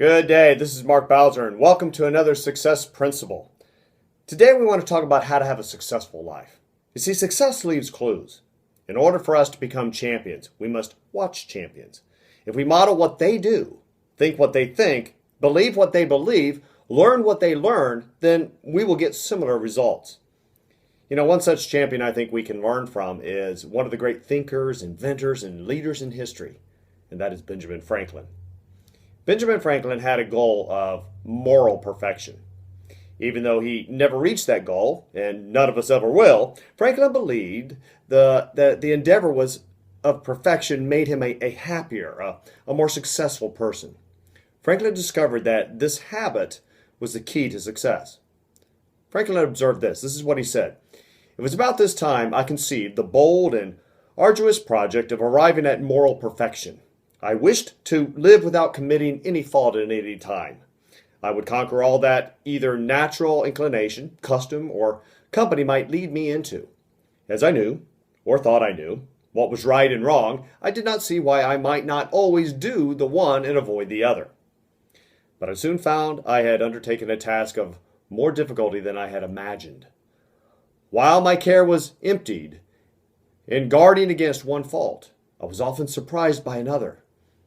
Good day, this is Mark Bowser, and welcome to another Success Principle. Today we want to talk about how to have a successful life. You see, success leaves clues. In order for us to become champions, we must watch champions. If we model what they do, think what they think, believe what they believe, learn what they learn, then we will get similar results. One such champion I think we can learn from is one of the great thinkers, inventors, and leaders in history, and that is Benjamin Franklin. Benjamin Franklin had a goal of moral perfection. Even though he never reached that goal, and none of us ever will, Franklin believed that the endeavor of perfection made him a happier, a more successful person. Franklin discovered that this habit was the key to success. Franklin observed this. This is what he said. It was about this time I conceived the bold and arduous project of arriving at moral perfection. I wished to live without committing any fault at any time. I would conquer all that either natural inclination, custom, or company might lead me into. As I knew, or thought I knew, what was right and wrong, I did not see why I might not always do the one and avoid the other. But I soon found I had undertaken a task of more difficulty than I had imagined. While my care was emptied in guarding against one fault, I was often surprised by another.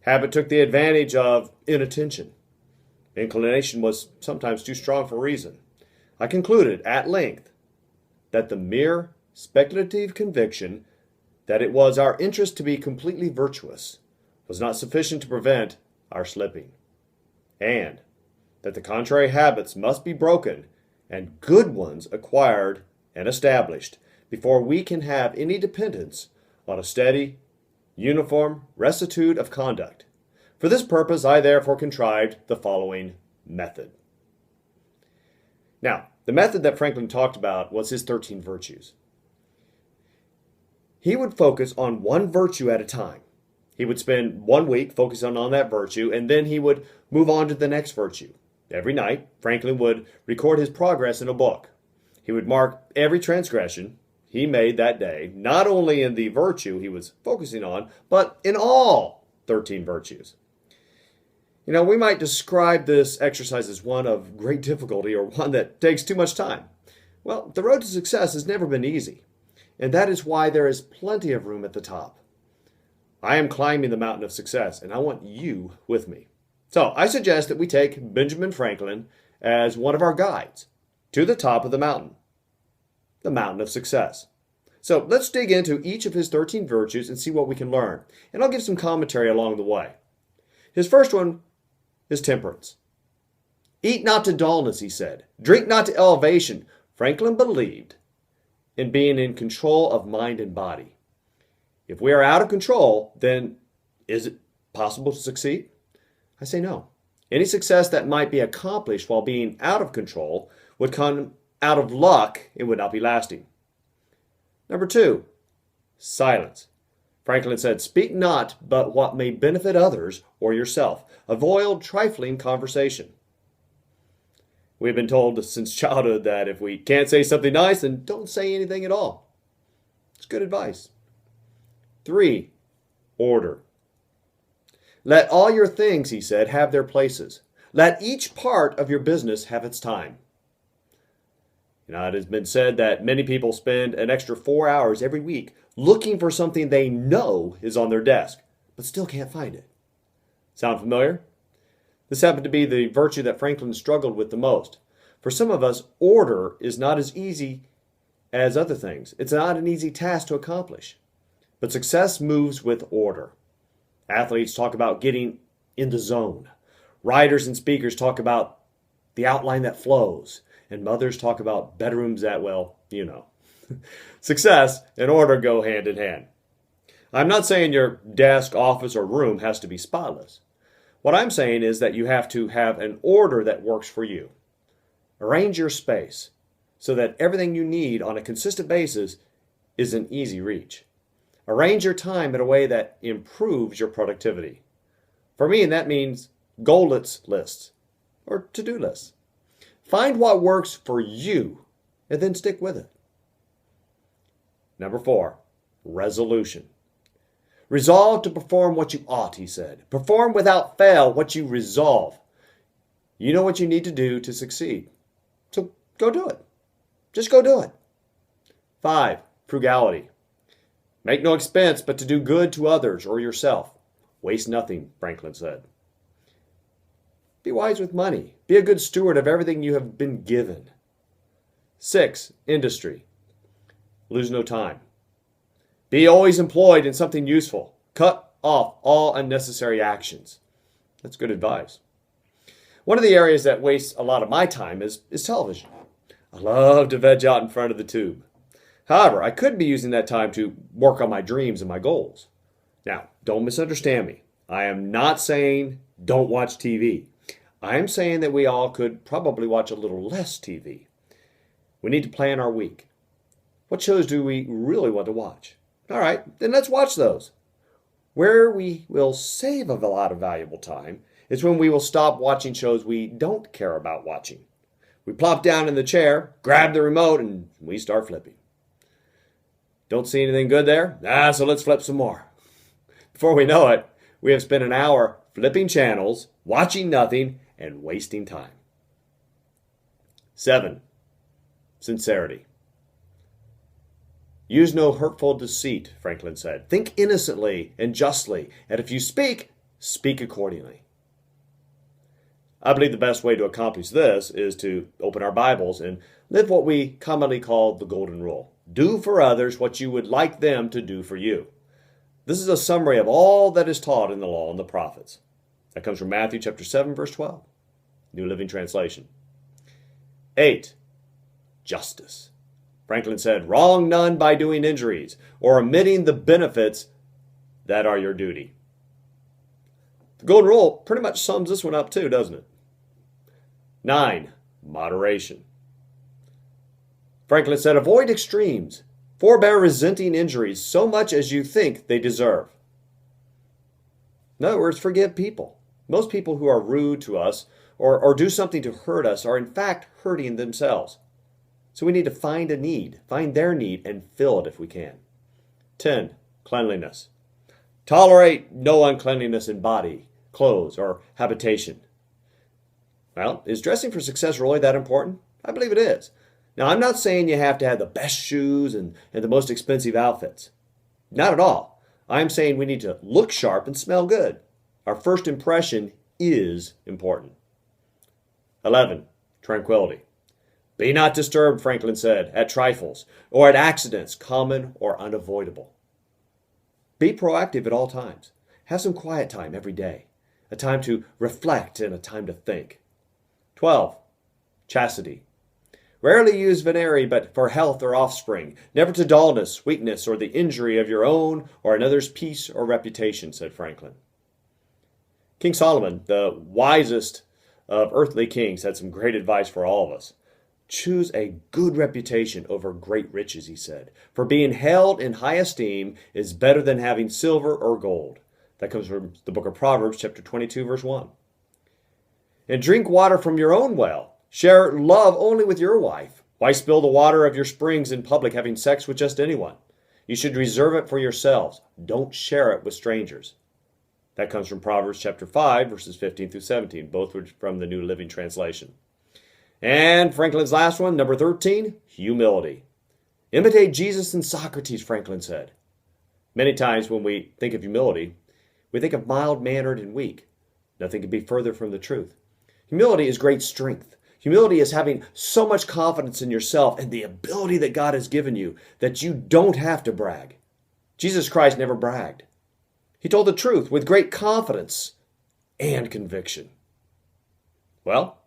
Habit took the advantage of inattention. Inclination was sometimes too strong for reason. I concluded, at length, that the mere speculative conviction that it was our interest to be completely virtuous was not sufficient to prevent our slipping, and that the contrary habits must be broken and good ones acquired and established before we can have any dependence on a steady, uniform rectitude of conduct. For this purpose, I therefore contrived the following method. Now, the method that Franklin talked about was his 13 virtues. He would focus on one virtue at a time. He would spend 1 week focusing on that virtue, and then he would move on to the next virtue. Every night, Franklin would record his progress in a book. He would mark every transgression he made that day, not only in the virtue he was focusing on, but in all 13 virtues. We might describe this exercise as one of great difficulty or one that takes too much time. Well, the road to success has never been easy, and that is why there is plenty of room at the top. I am climbing the mountain of success, and I want you with me. So I suggest that we take Benjamin Franklin as one of our guides to the top of the mountain of success. So let's dig into each of his 13 virtues and see what we can learn. And I'll give some commentary along the way. His first one is temperance. Eat not to dullness, he said. Drink not to elevation. Franklin believed in being in control of mind and body. If we are out of control, then is it possible to succeed? I say no. Any success that might be accomplished while being out of control would come out of luck. It would not be lasting. Number 2, silence. Franklin said, speak not but what may benefit others or yourself. Avoid trifling conversation. We've been told since childhood that if we can't say something nice, then don't say anything at all. It's good advice. 3, order. Let all your things, he said, have their places. Let each part of your business have its time. It has been said that many people spend an extra 4 hours every week looking for something they know is on their desk, but still can't find it. Sound familiar? This happened to be the virtue that Franklin struggled with the most. For some of us, order is not as easy as other things. It's not an easy task to accomplish. But success moves with order. Athletes talk about getting in the zone. Writers and speakers talk about the outline that flows. And mothers talk about bedrooms that, Success and order go hand in hand. I'm not saying your desk, office, or room has to be spotless. What I'm saying is that you have to have an order that works for you. Arrange your space so that everything you need on a consistent basis is in easy reach. Arrange your time in a way that improves your productivity. For me, that means goal lists or to-do lists. Find what works for you and then stick with it. Number 4, resolution. Resolve to perform what you ought, he said. Perform without fail what you resolve. You know what you need to do to succeed. So go do it. Just go do it. 5. Frugality. Make no expense but to do good to others or yourself. Waste nothing, Franklin said. Be wise with money. Be a good steward of everything you have been given. 6. Industry. Lose no time. Be always employed in something useful. Cut off all unnecessary actions. That's good advice. One of the areas that wastes a lot of my time is television. I love to veg out in front of the tube. However, I could be using that time to work on my dreams and my goals. Now, don't misunderstand me. I am not saying don't watch TV. I am saying that we all could probably watch a little less TV. We need to plan our week. What shows do we really want to watch? All right, then let's watch those. Where we will save a lot of valuable time is when we will stop watching shows we don't care about watching. We plop down in the chair, grab the remote, and we start flipping. Don't see anything good there? So let's flip some more. Before we know it, we have spent an hour flipping channels, watching nothing, and wasting time. 7. Sincerity. Use no hurtful deceit, Franklin said. Think innocently and justly, and if you speak, speak accordingly. I believe the best way to accomplish this is to open our Bibles and live what we commonly call the Golden Rule. Do for others what you would like them to do for you. This is a summary of all that is taught in the law and the prophets. That comes from Matthew chapter 7, verse 12, New Living Translation. 8. Justice. Franklin said, wrong none by doing injuries or omitting the benefits that are your duty. The Golden Rule pretty much sums this one up too, doesn't it? 9. Moderation. Franklin said, avoid extremes. Forbear resenting injuries so much as you think they deserve. In other words, forgive people. Most people who are rude to us or do something to hurt us are in fact hurting themselves. So we need to find a need, find their need, and fill it if we can. 10. Cleanliness. Tolerate no uncleanliness in body, clothes, or habitation. Well, is dressing for success really that important? I believe it is. Now, I'm not saying you have to have the best shoes and the most expensive outfits. Not at all. I'm saying we need to look sharp and smell good. Our first impression is important. 11. Tranquility. Be not disturbed, Franklin said, at trifles or at accidents, common or unavoidable. Be proactive at all times. Have some quiet time every day, a time to reflect and a time to think. 12. Chastity. Rarely use venery, but for health or offspring, never to dullness, weakness, or the injury of your own or another's peace or reputation, said Franklin. King Solomon, the wisest of earthly kings, had some great advice for all of us. Choose a good reputation over great riches, he said, for being held in high esteem is better than having silver or gold. That comes from the book of Proverbs, chapter 22, verse 1. And drink water from your own well. Share love only with your wife. Why spill the water of your springs in public, having sex with just anyone? You should reserve it for yourselves. Don't share it with strangers. That comes from Proverbs chapter 5, verses 15 through 17, both from the New Living Translation. And Franklin's last one, number 13, humility. Imitate Jesus and Socrates, Franklin said. Many times when we think of humility, we think of mild-mannered and weak. Nothing could be further from the truth. Humility is great strength. Humility is having so much confidence in yourself and the ability that God has given you that you don't have to brag. Jesus Christ never bragged. He told the truth with great confidence and conviction. Well,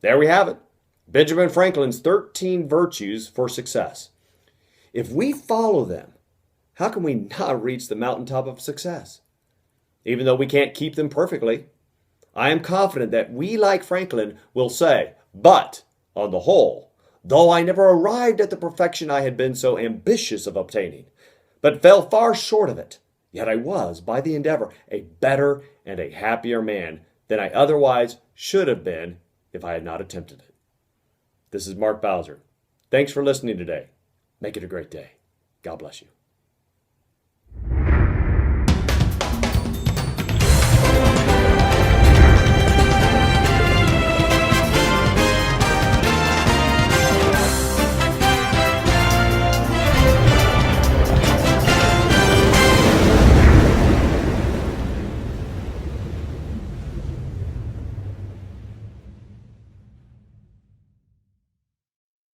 there we have it. Benjamin Franklin's 13 virtues for success. If we follow them, how can we not reach the mountaintop of success? Even though we can't keep them perfectly, I am confident that we, like Franklin, will say, but, on the whole, though I never arrived at the perfection I had been so ambitious of obtaining, but fell far short of it, yet I was, by the endeavor, a better and a happier man than I otherwise should have been if I had not attempted it. This is Mark Bowser. Thanks for listening today. Make it a great day. God bless you.